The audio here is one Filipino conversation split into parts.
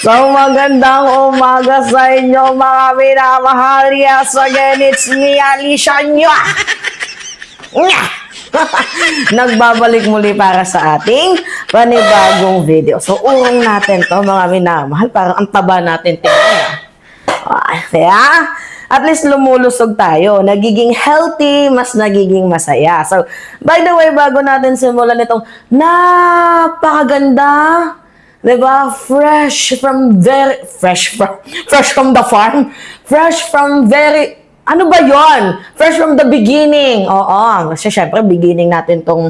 So, magandang umaga sa inyo, mga minamahal. Yes, again, it's me, Alicia Nya. Nagbabalik muli para sa ating panibagong video. So, urong natin to, mga minamahal. Parang ang taba natin tingnan. Kaya, at least lumulusog tayo. Nagiging healthy, mas nagiging masaya. So, by the way, bago natin simulan itong napakaganda, diba? Fresh from the farm. Fresh from ano ba yon? Fresh from the beginning. Oo, kasi syempre, beginning natin tong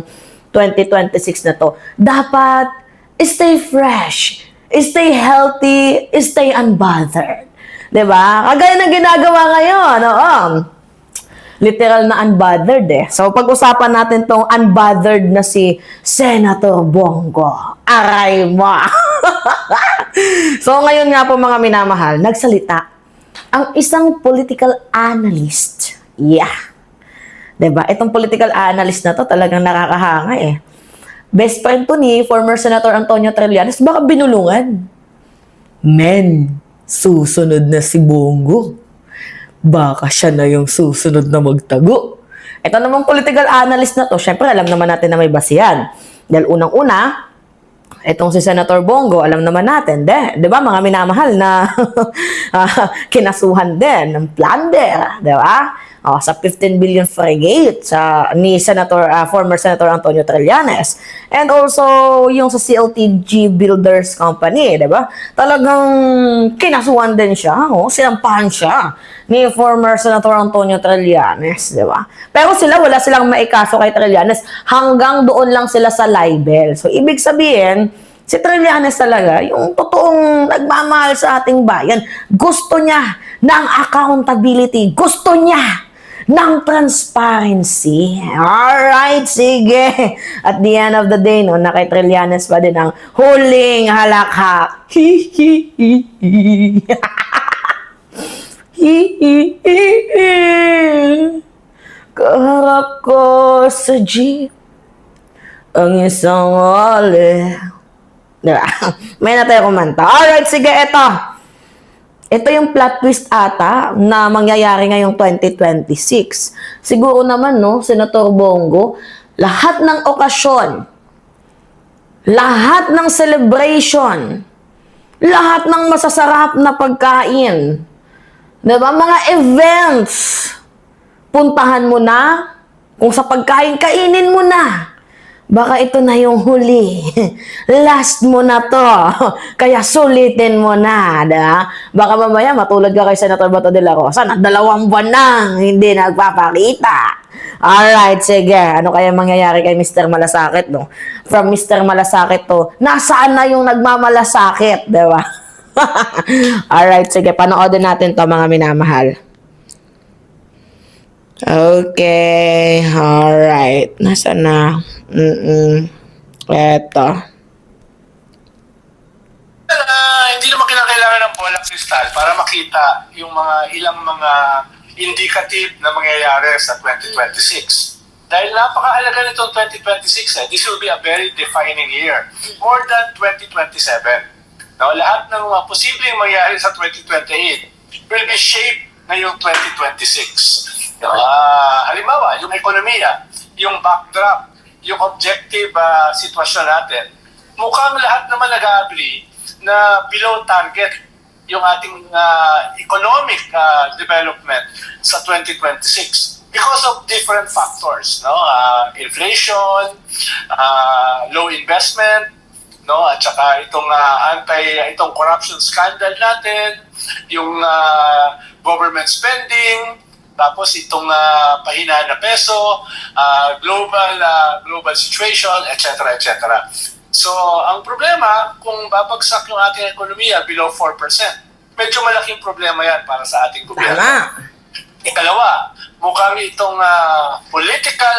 2026 na to. Dapat, stay fresh, stay healthy, stay unbothered. Diba? Kagaya ng ginagawa ngayon, oo. Literal na unbothered eh. So, pag-usapan natin tong unbothered na si Senator Bongo. Aray mo! So, ngayon nga po mga minamahal, nagsalita ang isang political analyst. Yeah. Diba? Itong political analyst na to talagang nakakahanga eh. Best friend to ni former Senator Antonio Trillanes, baka binulungan. Men, susunod na si Bongo. Baka siya na yung susunod na magtago. Ito namang political analyst na to, syempre alam naman natin na may basihan. Dahil unang-una, itong si Senator Bongo, alam naman natin, di ba mga minamahal na kinasuhan din ng plunder, di ba? Sa 15 billion frigate ni former Senator Antonio Trillanes. And also, yung sa CLTG Builders Company, di ba? Talagang kinasuhan din siya, sinampahan siya ni former Senator Antonio Trillanes, di ba? Pero wala silang maikaso kay Trillanes, hanggang doon lang sila sa libel. So, ibig sabihin, si Trillanes talaga, yung totoong nagmamahal sa ating bayan, gusto niya ng accountability, gusto niya ng transparency. Alright, sige. At the end of the day, na kay Trillanes pa din ang huling halakhak. Kaharap ko sa jeep ang isang wali. Diba? May na tayo kumanta. Alright, sige, eto. Ito yung plot twist ata na mangyayari ngayong 2026. Siguro naman, Senator Bongo, lahat ng okasyon, lahat ng celebration, lahat ng masasarap na pagkain, diba? Mga events, puntahan mo na. Kung sa pagkain, kainin mo na. Baka ito na yung huli. Last mo na to. Kaya sulitin mo na. Da? Baka mamaya matulad ka kay Senator Bato de la Rosa na 2 buwan nang hindi nagpapakita. Alright, sige. Ano kaya mangyayari kay Mr. Malasakit, no? From Mr. Malasakit to, nasaan na yung nagmamalasakit, diba? Alright, sige. Panoodin natin to, mga minamahal. Okay, alright. Nasaan na? Eto. Hindi naman kinakailangan ng bola kristal para makita yung ilang mga indicative na mangyayari sa 2026. Dahil napakahalaga nitong 2026, this will be a very defining year. More than 2027. Now, lahat ng mga posibleng mangyayari sa 2028 will be shaped ngayong 2026. Halimbawa, yung ekonomiya, yung backdrop, yung objective sitwasyon natin, mukhang lahat naman nag-agree na below target yung ating economic development sa 2026 because of different factors, inflation, low investment, at saka itong corruption scandal natin, yung government spending, tapos itong pahina na peso, global situation, etc. etc. So, ang problema, kung babagsak yung ating ekonomiya below 4%, medyo malaking problema yan para sa ating gobyerno. Tama. Ikalawa, mukhang itong political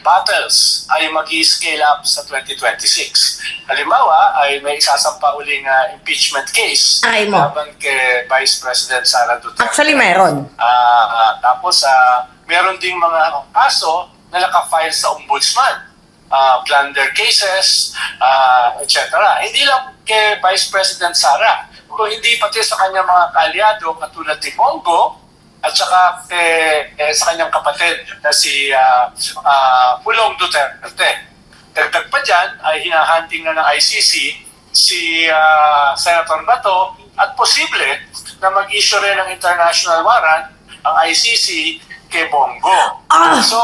battles ay mag-i-scale up sa 2026. Halimbawa, ay may isasampa uling impeachment case laban kay Vice President Sara Duterte. Actually, meron. Tapos, meron ding mga kaso na naka-file sa ombudsman. plunder cases, etc. Hindi lang kay Vice President Sara, kung hindi pati sa kanyang mga kaalyado katulad ni Bongo at saka sa kanyang kapatid na si Pulong Duterte. Dagdag pa dyan ay hinahanting na ng ICC si Senator Bato at posible na mag-issue rin ng international warrant ang ICC kay Bongo. So,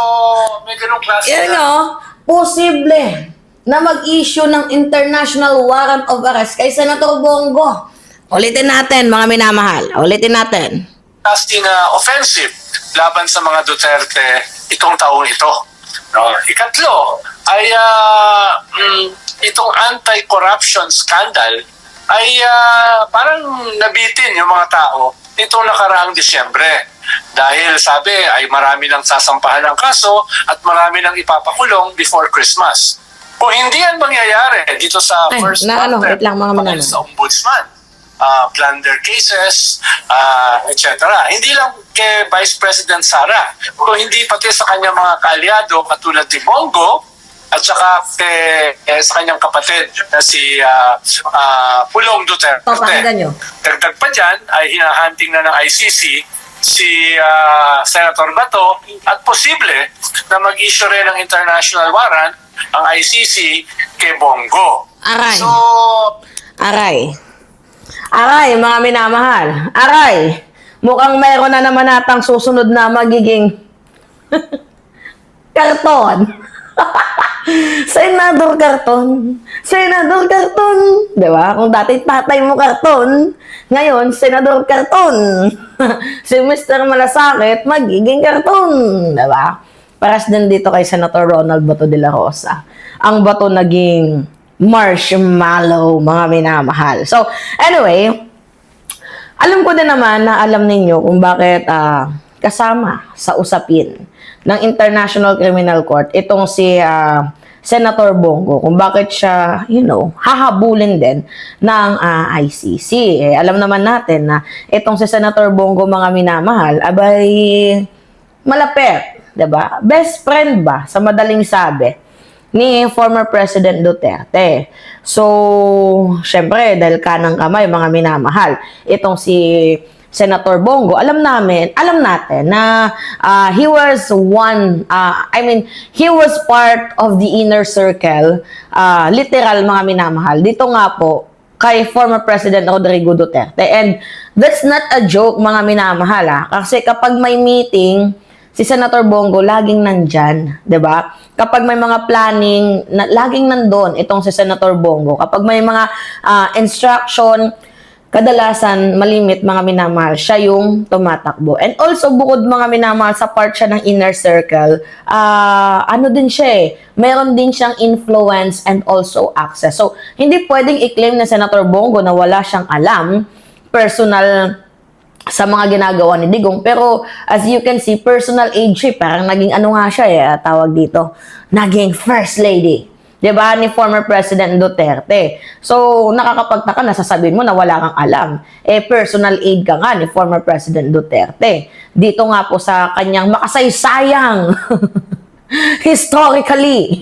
may ganung klase posible na mag-issue ng international warrant of arrest kay Senator Bongo. Ulitin natin, mga minamahal. Ulitin natin. Casting offensive laban sa mga Duterte itong taong ito. No? Ikatlo ay itong anti-corruption scandal ay parang nabitin yung mga tao nitong nakaraang Disyembre. Dahil sabi ay marami nang sasampahan ng kaso at marami nang ipapakulong before Christmas. Kung hindi yan mangyayari dito sa first quarter, sa ombudsman, plunder cases, etc. Hindi lang kay Vice President Sara, kung hindi pati sa kanyang mga kaalyado katulad ni Bongo at saka sa kanyang kapatid na si Pulong Duterte. Dagdag pa dyan ay hinahanting na ng ICC si Senator Bato at posible na mag-issue rin ng international warrant ang ICC kay Bongo. Aray. So, Aray, mga minamahal. Aray, mukhang mayroon na naman natang susunod na magiging karton. Senador Karton. Senador Karton. Diba? Kung dati tatay mo karton, ngayon, Senador Karton. Si Mr. Malasakit, magiging karton. Diba? Paras din dito kay Senator Ronald Bato de la Rosa. Ang bato naging marshmallow, mga minamahal. So, anyway, alam ko din naman na alam ninyo kung bakit kasama sa usapin ng International Criminal Court itong si Senator Bongo, kung bakit siya, hahabulin din ng ICC. Alam naman natin na itong si Senator Bongo, mga minamahal, abay malapit, 'di ba? Best friend ba, sa madaling sabi, ni former President Duterte. So, syempre, dahil kanang kamay, mga minamahal, itong si Senator Bongo, alam natin na he was he was part of the inner circle, literal, mga minamahal. Dito nga po, kay former President Rodrigo Duterte. And that's not a joke, mga minamahal, kasi kapag may meeting, si Senator Bongo laging nandyan, 'di ba? Kapag may mga planning, laging nandoon itong si Senator Bongo. Kapag may mga instruction, kadalasan malimit, mga minamahal, siya yung tumatakbo. And also, bukod, mga minamahal, sa part siya ng inner circle, din siya meron din siyang influence and also access. So, hindi pwedeng i-claim na Senator Bongo na wala siyang alam, personal sa mga ginagawa ni Digong. Pero, as you can see, personal aid siya. Parang naging nga siya, tawag dito, naging First Lady. 'Di ba? Ni former President Duterte. So, nakakapagtaka na sasabihin mo na wala kang alam. Personal aid ka nga ni former President Duterte. Dito nga po sa kanyang makasaysayang historically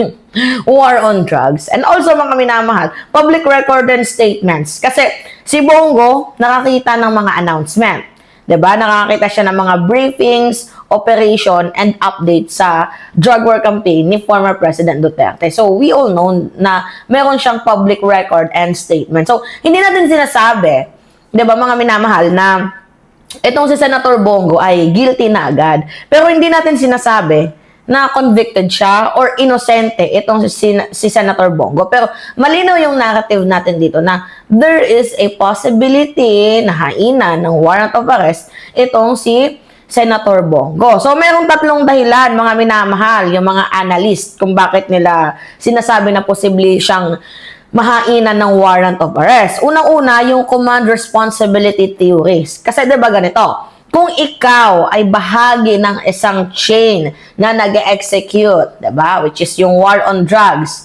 war on drugs. And also, mga minamahal, public record and statements. Kasi si Bongo nakakita ng mga announcement. 'Di ba? Nakakita siya ng mga briefings, operation, and update sa drug war campaign ni former President Duterte. So, we all know na meron siyang public record and statement. So, hindi natin sinasabi, 'di ba, mga minamahal, na itong si Senator Bongo ay guilty na agad. Pero hindi natin sinasabi na convicted siya or inosente itong si Senator Bongo. Pero malinaw yung narrative natin dito na there is a possibility na hainan ng warrant of arrest itong si Senator Bongo. So, merong tatlong dahilan, mga minamahal, yung mga analyst, kung bakit nila sinasabi na posible siyang mahainan ng warrant of arrest. Unang-una, yung command responsibility theories. Kasi, diba ganito, kung ikaw ay bahagi ng isang chain na nag-execute, diba, which is yung war on drugs,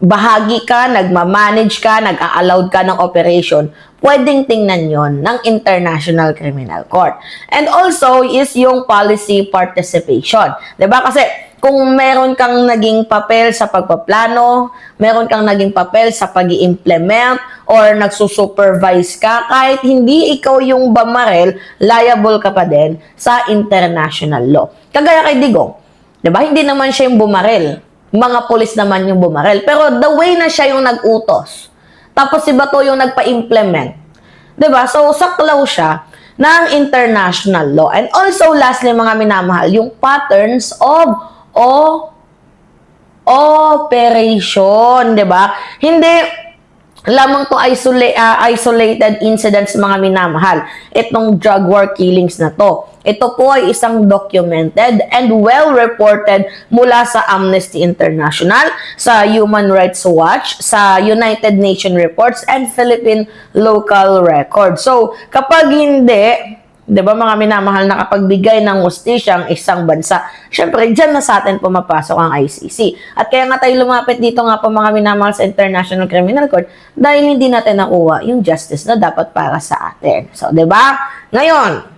bahagi ka, nagmamanage ka, nag-a-allowed ka ng operation, pwedeng tingnan yon ng International Criminal Court. And also is yung policy participation. Diba? Kasi kung meron kang naging papel sa pagpaplano, meron kang naging papel sa pag-i-implement, or nagsusupervise ka, kahit hindi ikaw yung bumarel, liable ka pa din sa international law. Kagaya kay Digong, diba? Hindi naman siya yung bumarel. Mga pulis naman yung bumarel. Pero the way na siya yung nag-utos, tapos si Bato yung nagpa-implement, diba? So, saklaw siya ng international law. And also, lastly, mga minamahal, yung patterns of operation, 'di ba? Hindi lamang to isolated incidents, mga minamahal. Itong drug war killings na to. Ito po ay isang documented and well-reported mula sa Amnesty International, sa Human Rights Watch, sa United Nations reports, and Philippine local records. So, kapag hindi, 'di ba, mga minamahal, nakapagbigay ng hustisya ang isang bansa, syempre diyan na sa atin pumapasok ang ICC. At kaya nga tayo lumapit dito nga po, mga minamahal, sa International Criminal Court, dahil hindi natin nakuha yung justice na dapat para sa atin. So, 'di ba? Ngayon,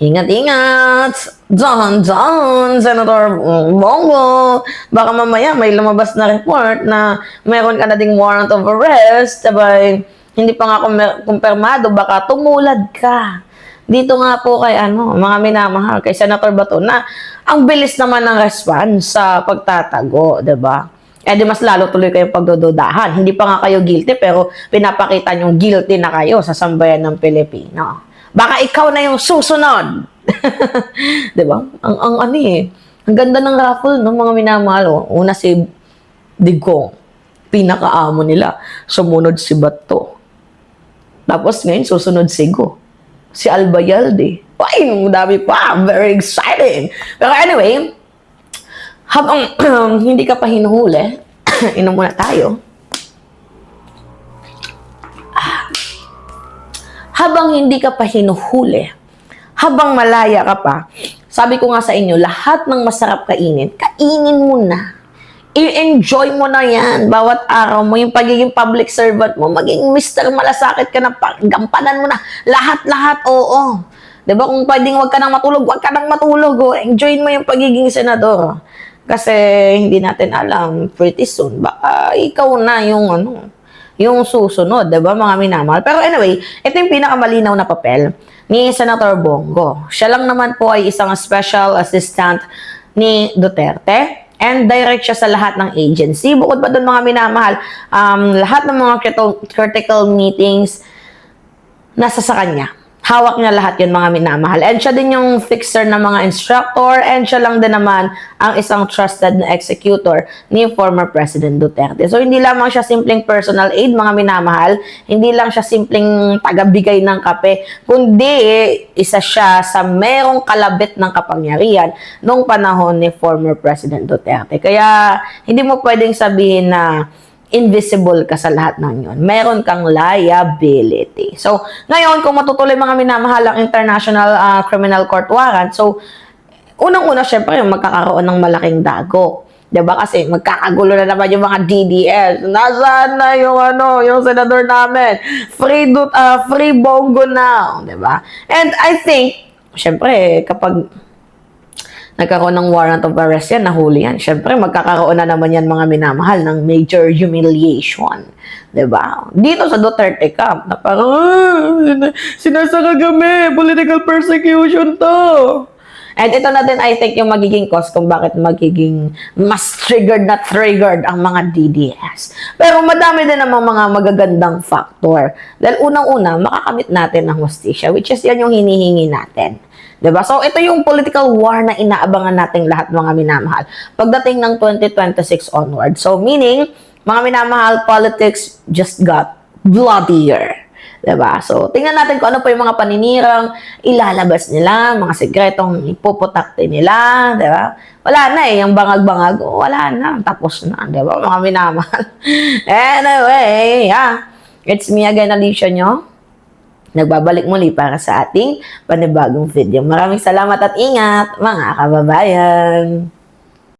ingat-ingat! John, Senator Bongo! Baka mamaya may lumabas na report na mayroon ka na ding warrant of arrest, sabay, hindi pa nga kumpirmado, baka tumulad ka. Dito nga po kay mga minamahal, kay Senator Bato, na ang bilis naman ng response sa pagtatago, 'di ba? Eh di mas lalo tuloy kayong pagdududahan. Hindi pa nga kayo guilty, pero pinapakita niyong guilty na kayo sa sambayan ng Pilipino. Baka ikaw na yung susunod. 'Di ba? Ang ganda ng raffle ng mga minamahal. Una si Digong, pinakaamo nila. Sumunod si Bato. Tapos ngayon susunod si Go. Si Albayalde. Ay, dami pa. Very exciting. Pero anyway, habang hindi ka pa hinuhuli, inom muna tayo. Habang hindi ka pa hinuhuli, habang malaya ka pa, sabi ko nga sa inyo, lahat ng masarap kainin, kainin mo na. I-enjoy mo na yan. Bawat araw mo, yung pagiging public servant mo, maging Mr. Malasakit ka na, gampanan mo na. Lahat-lahat, oo. Diba? Kung pwedeng wag ka nang matulog, wag ka nang matulog. Oh. Enjoy mo yung pagiging senador. Kasi hindi natin alam, pretty soon, baka ikaw na yung yung susunod, diba, mga minamahal. Pero anyway, ito yung pinakamalinaw na papel ni Senator Bongo. Siya lang naman po ay isang special assistant ni Duterte. And direct siya sa lahat ng agency. Bukod pa doon, mga minamahal, lahat ng mga critical meetings nasa sa kanya. Hawak niya lahat yun, mga minamahal. And siya din yung fixer ng mga instructor, and siya lang din naman ang isang trusted na executor ni former President Duterte. So, hindi lamang siya simpleng personal aid, mga minamahal. Hindi lang siya simpleng tagabigay ng kape, kundi isa siya sa merong kalabit ng kapangyarihan noong panahon ni former President Duterte. Kaya, hindi mo pwedeng sabihin na invisible ka sa lahat ng yun. Meron kang liability. So, ngayon, kung matutuloy, mga minamahal, ang International Criminal Court warrant, so, unang-una, syempre, magkakaroon ng malaking dago. Diba? Kasi magkakagulo na naman yung mga DDS. Nasaan na yung senador namin? Free Bongo now. Diba? And I think, syempre, kapag nagkaroon ng warrant of arrest yan, nahuli yan. Siyempre, magkakaroon na naman yan, mga minamahal, ng major humiliation. Diba? Dito sa Duterte camp, na parang, sinasaka kami, political persecution to. And ito na din, I think, yung magiging cause kung bakit magiging mas triggered ang mga DDS. Pero madami din namang mga magagandang factor. Dahil unang-una, makakamit natin ang hustisya, which is yan yung hinihingi natin. Diba? So, ito yung political war na inaabangan nating lahat, mga minamahal, pagdating ng 2026 onward. So, meaning, mga minamahal, politics just got bloodier. Diba? So, tingnan natin kung ano pa yung mga paninirang ilalabas nila, mga sekretong ipuputakte nila, diba? Wala na yung bangag-bangag, wala na, tapos na, diba? Mga minamahal. Anyway, it's me again, Alicia nyo. Nagbabalik muli para sa ating panibagong video. Maraming salamat at ingat, mga kababayan!